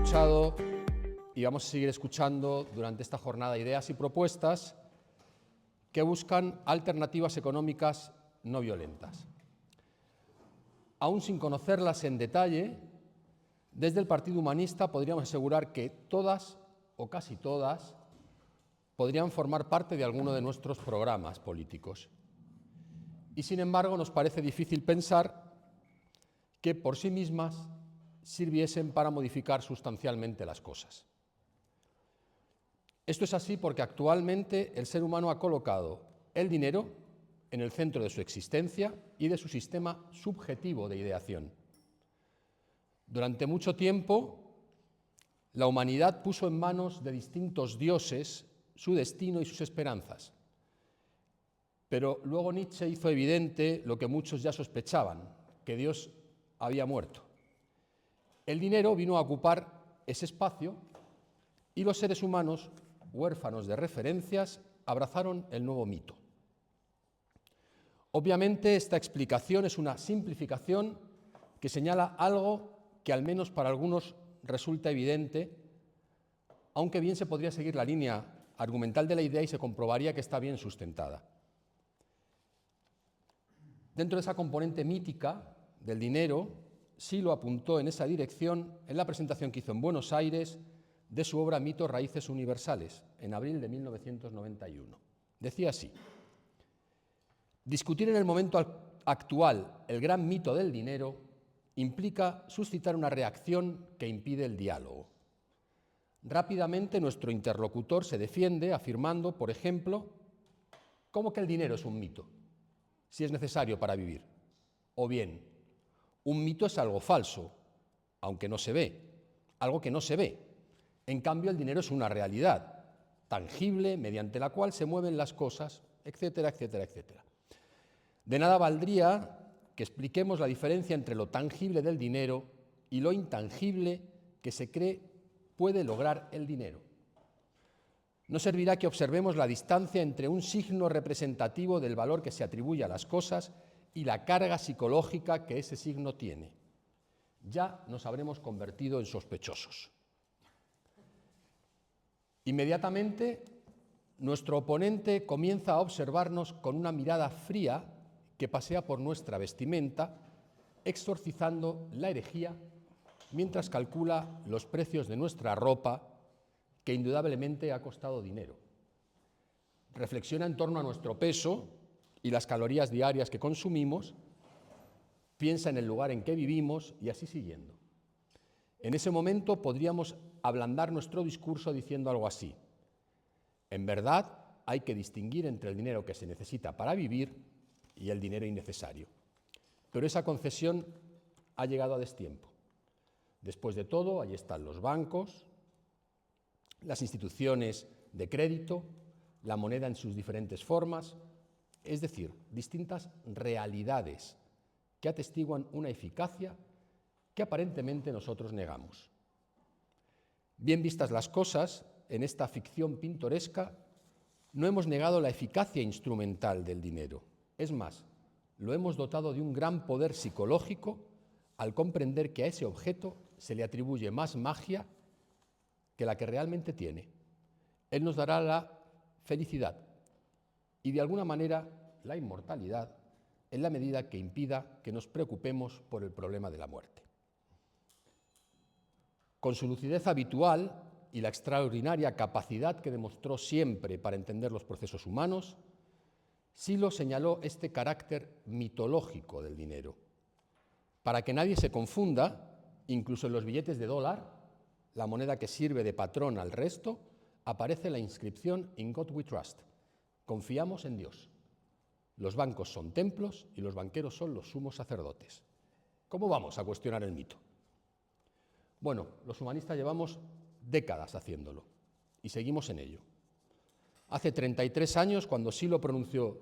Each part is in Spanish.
escuchado y vamos a seguir escuchando durante esta jornada ideas y propuestas que buscan alternativas económicas no violentas. Aún sin conocerlas en detalle, desde el Partido Humanista podríamos asegurar que todas o casi todas podrían formar parte de alguno de nuestros programas políticos. Y sin embargo nos parece difícil pensar que por sí mismas sirviesen para modificar sustancialmente las cosas. Esto es así porque actualmente el ser humano ha colocado el dinero en el centro de su existencia y de su sistema subjetivo de ideación. Durante mucho tiempo, la humanidad puso en manos de distintos dioses su destino y sus esperanzas. Pero luego Nietzsche hizo evidente lo que muchos ya sospechaban, que Dios había muerto. El dinero vino a ocupar ese espacio y los seres humanos, huérfanos de referencias, abrazaron el nuevo mito. Obviamente, esta explicación es una simplificación que señala algo que al menos para algunos resulta evidente, aunque bien se podría seguir la línea argumental de la idea y se comprobaría que está bien sustentada. Dentro de esa componente mítica del dinero, Silo apuntó en esa dirección en la presentación que hizo en Buenos Aires de su obra Mitos, Raíces Universales, en abril de 1991. Decía así: discutir en el momento actual el gran mito del dinero implica suscitar una reacción que impide el diálogo. Rápidamente nuestro interlocutor se defiende afirmando, por ejemplo, ¿cómo que el dinero es un mito, si es necesario para vivir? O bien, un mito es algo falso, aunque no se ve, algo que no se ve. En cambio, el dinero es una realidad tangible mediante la cual se mueven las cosas, etcétera, etcétera, etcétera. De nada valdría que expliquemos la diferencia entre lo tangible del dinero y lo intangible que se cree puede lograr el dinero. No servirá que observemos la distancia entre un signo representativo del valor que se atribuye a las cosas y la carga psicológica que ese signo tiene. Ya nos habremos convertido en sospechosos. Inmediatamente, nuestro oponente comienza a observarnos con una mirada fría que pasea por nuestra vestimenta, exorcizando la herejía mientras calcula los precios de nuestra ropa, que indudablemente ha costado dinero. Reflexiona en torno a nuestro peso y las calorías diarias que consumimos, piensa en el lugar en que vivimos y así siguiendo. En ese momento podríamos ablandar nuestro discurso diciendo algo así: en verdad hay que distinguir entre el dinero que se necesita para vivir y el dinero innecesario. Pero esa concesión ha llegado a destiempo. Después de todo, ahí están los bancos, las instituciones de crédito, la moneda en sus diferentes formas, es decir, distintas realidades que atestiguan una eficacia que aparentemente nosotros negamos. Bien vistas las cosas, en esta ficción pintoresca no hemos negado la eficacia instrumental del dinero. Es más, lo hemos dotado de un gran poder psicológico al comprender que a ese objeto se le atribuye más magia que la que realmente tiene. Él nos dará la felicidad y, de alguna manera, la inmortalidad en la medida que impida que nos preocupemos por el problema de la muerte. Con su lucidez habitual y la extraordinaria capacidad que demostró siempre para entender los procesos humanos, Silo señaló este carácter mitológico del dinero. Para que nadie se confunda, incluso en los billetes de dólar, la moneda que sirve de patrón al resto, aparece la inscripción In God We Trust. Confiamos en Dios. Los bancos son templos y los banqueros son los sumos sacerdotes. ¿Cómo vamos a cuestionar el mito? Bueno, los humanistas llevamos décadas haciéndolo y seguimos en ello. Hace 33 años, cuando Silo pronunció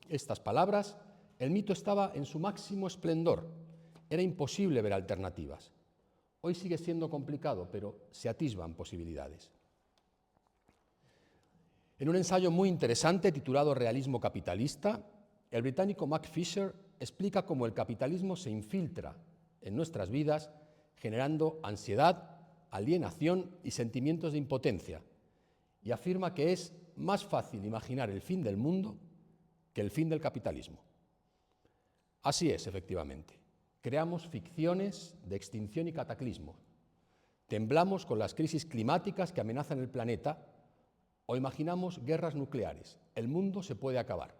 estas palabras, el mito estaba en su máximo esplendor. Era imposible ver alternativas. Hoy sigue siendo complicado, pero se atisban posibilidades. En un ensayo muy interesante titulado Realismo capitalista, el británico Mark Fisher explica cómo el capitalismo se infiltra en nuestras vidas generando ansiedad, alienación y sentimientos de impotencia, y afirma que es más fácil imaginar el fin del mundo que el fin del capitalismo. Así es, efectivamente. Creamos ficciones de extinción y cataclismo. Temblamos con las crisis climáticas que amenazan el planeta o imaginamos guerras nucleares. El mundo se puede acabar.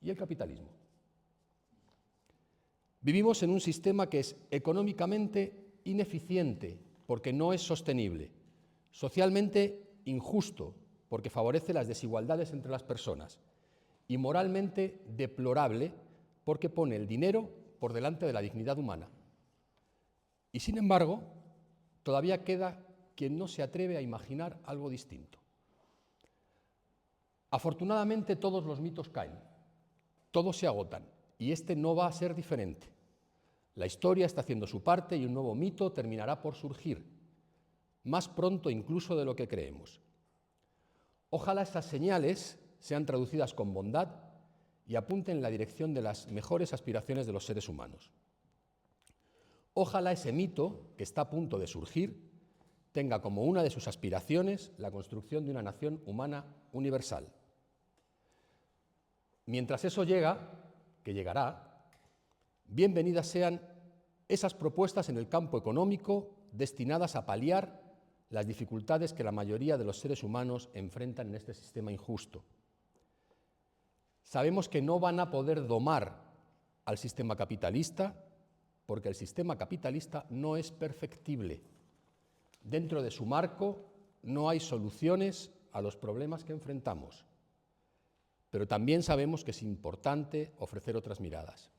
¿Y el capitalismo? Vivimos en un sistema que es económicamente ineficiente porque no es sostenible, socialmente injusto porque favorece las desigualdades entre las personas y moralmente deplorable porque pone el dinero por delante de la dignidad humana. Y sin embargo, todavía queda quien no se atreve a imaginar algo distinto. Afortunadamente todos los mitos caen, todos se agotan, y este no va a ser diferente. La historia está haciendo su parte y un nuevo mito terminará por surgir, más pronto incluso de lo que creemos. Ojalá estas señales sean traducidas con bondad y apunten en la dirección de las mejores aspiraciones de los seres humanos. Ojalá ese mito, que está a punto de surgir, tenga como una de sus aspiraciones la construcción de una nación humana universal. Mientras eso llega, que llegará, bienvenidas sean esas propuestas en el campo económico destinadas a paliar las dificultades que la mayoría de los seres humanos enfrentan en este sistema injusto. Sabemos que no van a poder domar al sistema capitalista porque el sistema capitalista no es perfectible. Dentro de su marco no hay soluciones a los problemas que enfrentamos, pero también sabemos que es importante ofrecer otras miradas.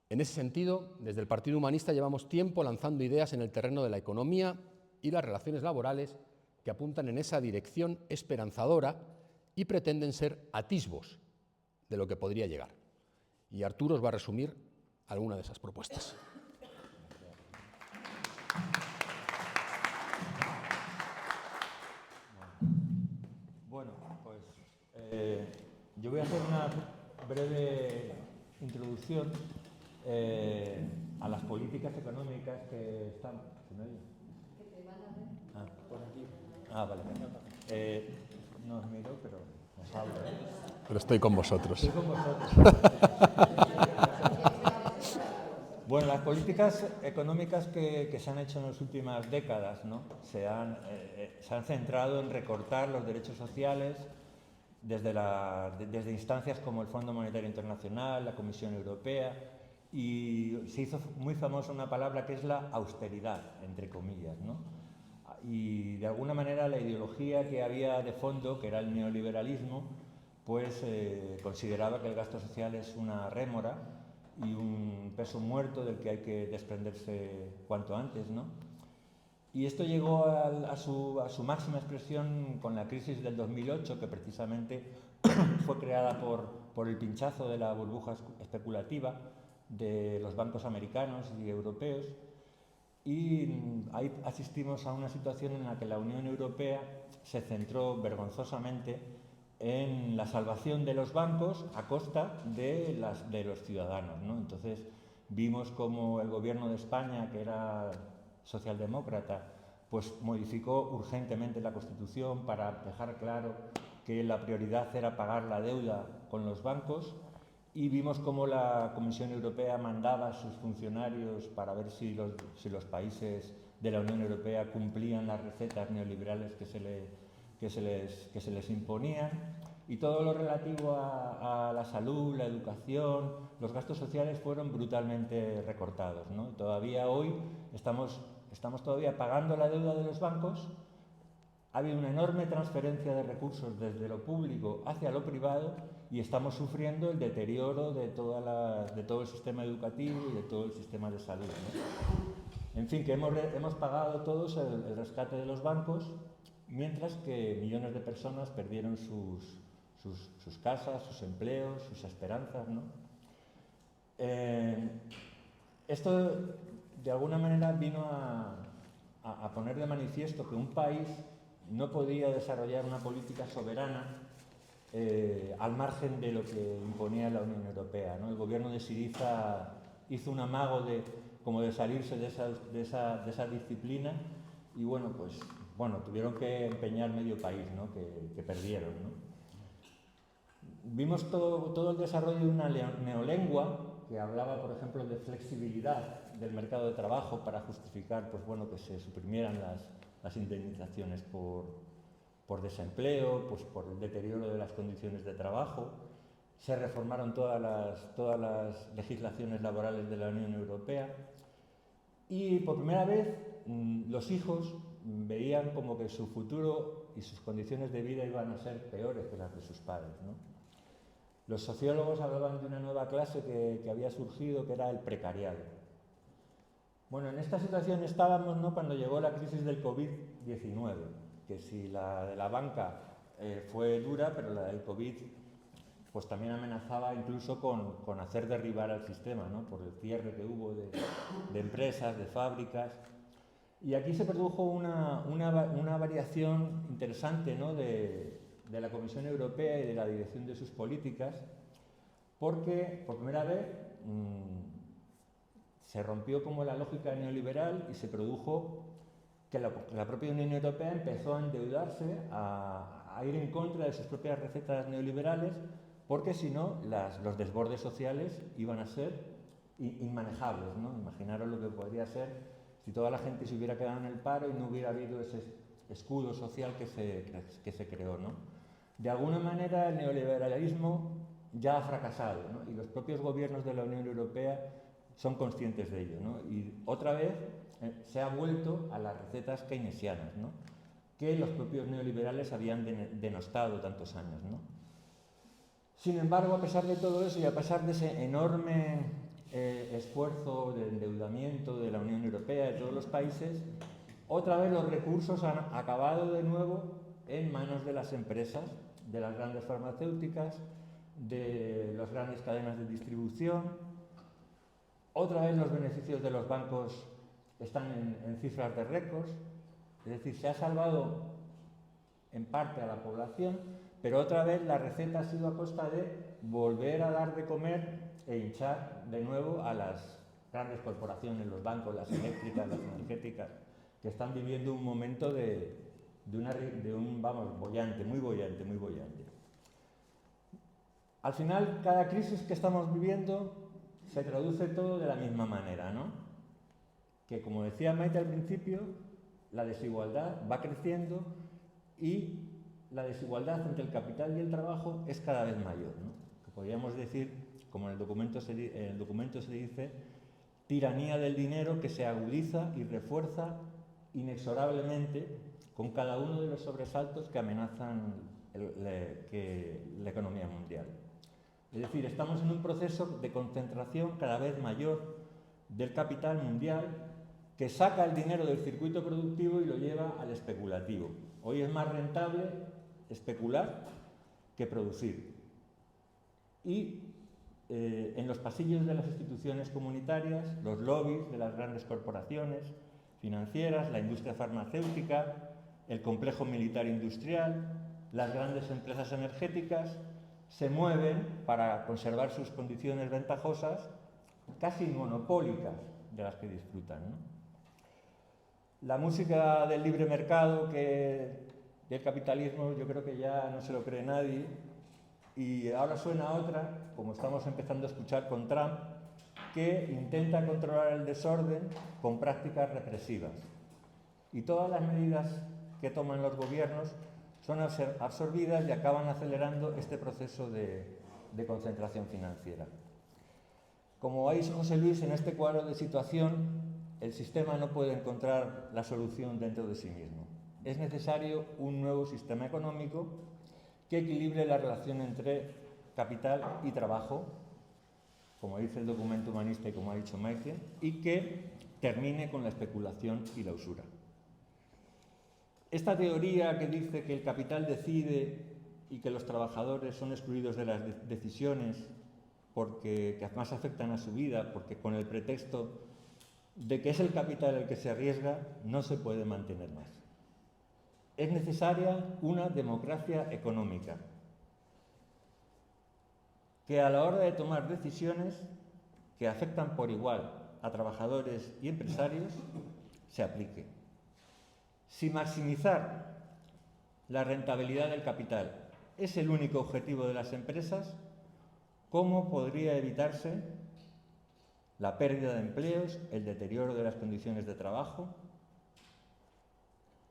En ese sentido, desde el Partido Humanista llevamos tiempo lanzando ideas en el terreno de la economía y las relaciones laborales que apuntan en esa dirección esperanzadora y pretenden ser atisbos de lo que podría llegar. Y Arturo os va a resumir alguna de esas propuestas. Bueno, pues yo voy a hacer una breve introducción a las políticas económicas que están... ¿Se me oye? Que te van a ver. Ah, por aquí. Ah, vale. No os miro, pero os hablo. Pero estoy con vosotros. Estoy con vosotros. Bueno, las políticas económicas que se han hecho en las últimas décadas, ¿no? se han centrado en recortar los derechos sociales desde instancias como el Fondo Monetario Internacional, la Comisión Europea, y se hizo muy famosa una palabra que es la austeridad, entre comillas, ¿no? Y de alguna manera la ideología que había de fondo, que era el neoliberalismo, pues consideraba que el gasto social es una rémora y un peso muerto del que hay que desprenderse cuanto antes, ¿no? Y esto llegó a su máxima expresión con la crisis del 2008, que precisamente fue creada por el pinchazo de la burbuja especulativa de los bancos americanos y europeos. Y ahí asistimos a una situación en la que la Unión Europea se centró vergonzosamente en la salvación de los bancos a costa de los ciudadanos, ¿no? Entonces vimos como el gobierno de España, que era socialdemócrata, pues modificó urgentemente la Constitución para dejar claro que la prioridad era pagar la deuda con los bancos, y vimos cómo la Comisión Europea mandaba a sus funcionarios para ver si los países de la Unión Europea cumplían las recetas neoliberales que se les imponían, y todo lo relativo a la salud, la educación, los gastos sociales fueron brutalmente recortados, ¿no? Todavía hoy estamos todavía pagando la deuda de los bancos. Ha habido una enorme transferencia de recursos desde lo público hacia lo privado y estamos sufriendo el deterioro de todo el sistema educativo y de todo el sistema de salud, ¿no? En fin, que hemos pagado todos el rescate de los bancos, mientras que millones de personas perdieron sus casas, sus empleos, sus esperanzas, ¿no? Esto, de alguna manera, vino a poner de manifiesto que un país no podía desarrollar una política soberana al margen de lo que imponía la Unión Europea, ¿no? El gobierno de Syriza hizo un amago como de salirse de esa disciplina y tuvieron que empeñar medio país, ¿no? que perdieron, ¿no? Vimos todo el desarrollo de una neolengua que hablaba, por ejemplo, de flexibilidad del mercado de trabajo para justificar que se suprimieran las indemnizaciones por desempleo, pues por el deterioro de las condiciones de trabajo. Se reformaron todas las legislaciones laborales de la Unión Europea y por primera vez los hijos veían como que su futuro y sus condiciones de vida iban a ser peores que las de sus padres, ¿no? Los sociólogos hablaban de una nueva clase que había surgido, que era el precariado. Bueno, en esta situación estábamos, ¿no?, cuando llegó la crisis del COVID-19, que si la de la banca fue dura, pero la del COVID pues también amenazaba incluso con hacer derribar al sistema, ¿no?, por el cierre que hubo de empresas, de fábricas. Y aquí se produjo una variación interesante, ¿no?, de la Comisión Europea y de la dirección de sus políticas, porque por primera vez se rompió como la lógica neoliberal y se produjo que la propia Unión Europea empezó a endeudarse, a ir en contra de sus propias recetas neoliberales, porque si no, los desbordes sociales iban a ser inmanejables, ¿no? Imaginaros lo que podría ser si toda la gente se hubiera quedado en el paro y no hubiera habido ese escudo social que se creó, ¿no? De alguna manera el neoliberalismo ya ha fracasado, ¿no? Y los propios gobiernos de la Unión Europea son conscientes de ello, ¿no? Y otra vez se ha vuelto a las recetas keynesianas, ¿no?, que los propios neoliberales habían denostado tantos años, ¿no? Sin embargo, a pesar de todo eso y a pesar de ese enorme esfuerzo de endeudamiento de la Unión Europea, de todos los países, otra vez los recursos han acabado de nuevo en manos de las empresas, de las grandes farmacéuticas, de las grandes cadenas de distribución. Otra vez los beneficios de los bancos están en cifras de récords, es decir, se ha salvado en parte a la población, pero otra vez la receta ha sido a costa de volver a dar de comer e hinchar de nuevo a las grandes corporaciones, los bancos, las eléctricas, las energéticas, que están viviendo un momento bollante, muy bollante, muy bollante. Al final, cada crisis que estamos viviendo se traduce todo de la misma manera, ¿no? Que, como decía Maite al principio, la desigualdad va creciendo y la desigualdad entre el capital y el trabajo es cada vez mayor, ¿no? Que podríamos decir, como en el documento se dice, tiranía del dinero que se agudiza y refuerza inexorablemente con cada uno de los sobresaltos que amenazan la economía mundial. Es decir, estamos en un proceso de concentración cada vez mayor del capital mundial que saca el dinero del circuito productivo y lo lleva al especulativo. Hoy es más rentable especular que producir. Y en los pasillos de las instituciones comunitarias, los lobbies de las grandes corporaciones financieras, la industria farmacéutica, el complejo militar industrial, las grandes empresas energéticas se mueven para conservar sus condiciones ventajosas, casi monopólicas, de las que disfrutan, ¿no? La música del libre mercado, del capitalismo, yo creo que ya no se lo cree nadie, y ahora suena otra, como estamos empezando a escuchar con Trump, que intenta controlar el desorden con prácticas represivas. Y todas las medidas que toman los gobiernos son absorbidas y acaban acelerando este proceso de concentración financiera. Como ha dicho José Luis, en este cuadro de situación, el sistema no puede encontrar la solución dentro de sí mismo. Es necesario un nuevo sistema económico que equilibre la relación entre capital y trabajo, como dice el documento humanista y como ha dicho Maite, y que termine con la especulación y la usura. Esta teoría que dice que el capital decide y que los trabajadores son excluidos de las decisiones que además afectan a su vida, porque con el pretexto de que es el capital el que se arriesga, no se puede mantener más. Es necesaria una democracia económica que a la hora de tomar decisiones que afectan por igual a trabajadores y empresarios se aplique. Si maximizar la rentabilidad del capital es el único objetivo de las empresas, ¿cómo podría evitarse la pérdida de empleos, el deterioro de las condiciones de trabajo?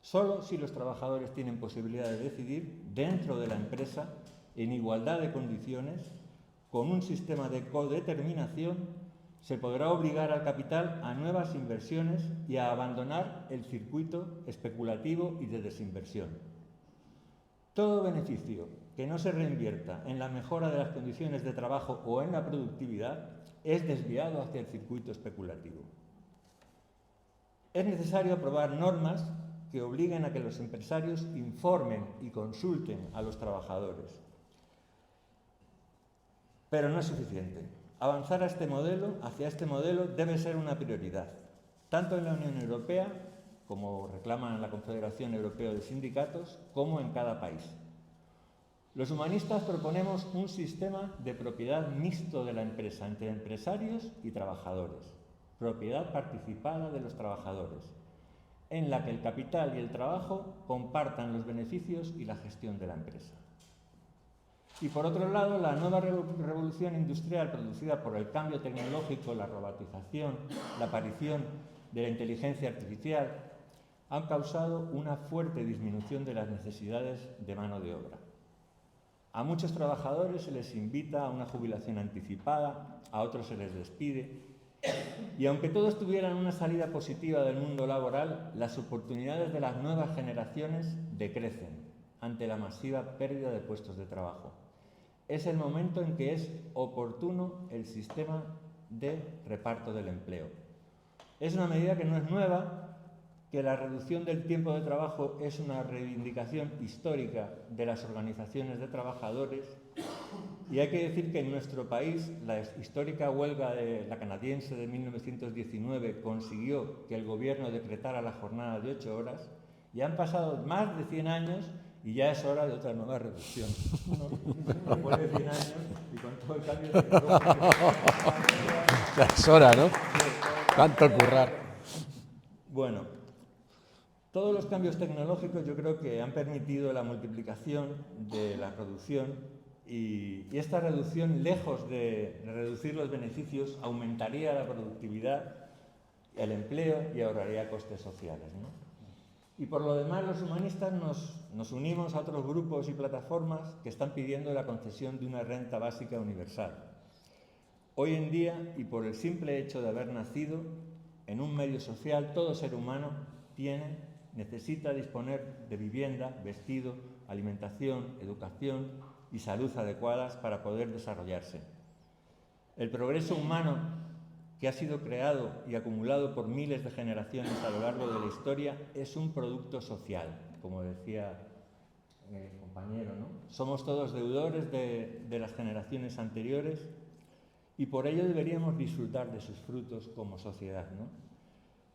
Solo si los trabajadores tienen posibilidad de decidir dentro de la empresa, en igualdad de condiciones, con un sistema de codeterminación, se podrá obligar al capital a nuevas inversiones y a abandonar el circuito especulativo y de desinversión. Todo beneficio que no se reinvierta en la mejora de las condiciones de trabajo o en la productividad es desviado hacia el circuito especulativo. Es necesario aprobar normas que obliguen a que los empresarios informen y consulten a los trabajadores. Pero no es suficiente. Avanzar hacia este modelo debe ser una prioridad, tanto en la Unión Europea, como reclaman la Confederación Europea de Sindicatos, como en cada país. Los humanistas proponemos un sistema de propiedad mixto de la empresa entre empresarios y trabajadores, propiedad participada de los trabajadores, en la que el capital y el trabajo compartan los beneficios y la gestión de la empresa. Y por otro lado, la nueva revolución industrial producida por el cambio tecnológico, la robotización, la aparición de la inteligencia artificial, han causado una fuerte disminución de las necesidades de mano de obra. A muchos trabajadores se les invita a una jubilación anticipada, a otros se les despide, y aunque todos tuvieran una salida positiva del mundo laboral, las oportunidades de las nuevas generaciones decrecen ante la masiva pérdida de puestos de trabajo. Es el momento en que es oportuno el sistema de reparto del empleo. Es una medida que no es nueva, que la reducción del tiempo de trabajo es una reivindicación histórica de las organizaciones de trabajadores, y hay que decir que en nuestro país la histórica huelga de la canadiense de 1919 consiguió que el gobierno decretara la jornada de 8 horas, y han pasado más de 100 años y ya es hora de otra nueva revolución. Después de 100 años y con todo el cambio tecnológico. Ya es hora, ¿no? Tanto currar. Bueno, todos los cambios tecnológicos yo creo que han permitido la multiplicación de la producción y esta reducción, lejos de reducir los beneficios, aumentaría la productividad, el empleo y ahorraría costes sociales, ¿no? Y por lo demás, los humanistas nos unimos a otros grupos y plataformas que están pidiendo la concesión de una renta básica universal. Hoy en día, y por el simple hecho de haber nacido en un medio social, todo ser humano necesita disponer de vivienda, vestido, alimentación, educación y salud adecuadas para poder desarrollarse. El progreso humano que ha sido creado y acumulado por miles de generaciones a lo largo de la historia, es un producto social, como decía el compañero, ¿no? Somos todos deudores de las generaciones anteriores y por ello deberíamos disfrutar de sus frutos como sociedad, ¿no?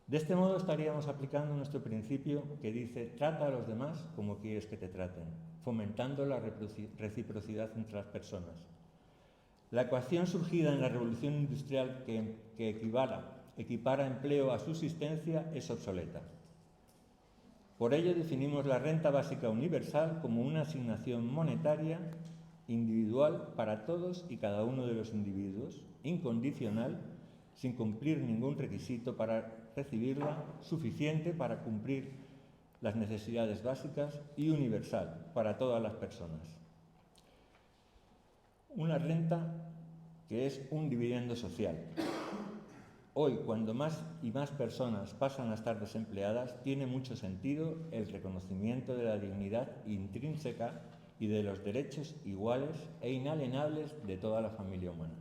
De este modo estaríamos aplicando nuestro principio que dice: trata a los demás como quieres que te traten, fomentando la reciprocidad entre las personas. La ecuación surgida en la revolución industrial que equipara empleo a subsistencia es obsoleta. Por ello definimos la renta básica universal como una asignación monetaria individual para todos y cada uno de los individuos, incondicional, sin cumplir ningún requisito para recibirla, suficiente para cumplir las necesidades básicas y universal para todas las personas. Una renta que es un dividendo social. Hoy, cuando más y más personas pasan a estar desempleadas, tiene mucho sentido el reconocimiento de la dignidad intrínseca y de los derechos iguales e inalienables de toda la familia humana.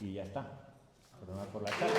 Y ya está. Perdonad por la charla.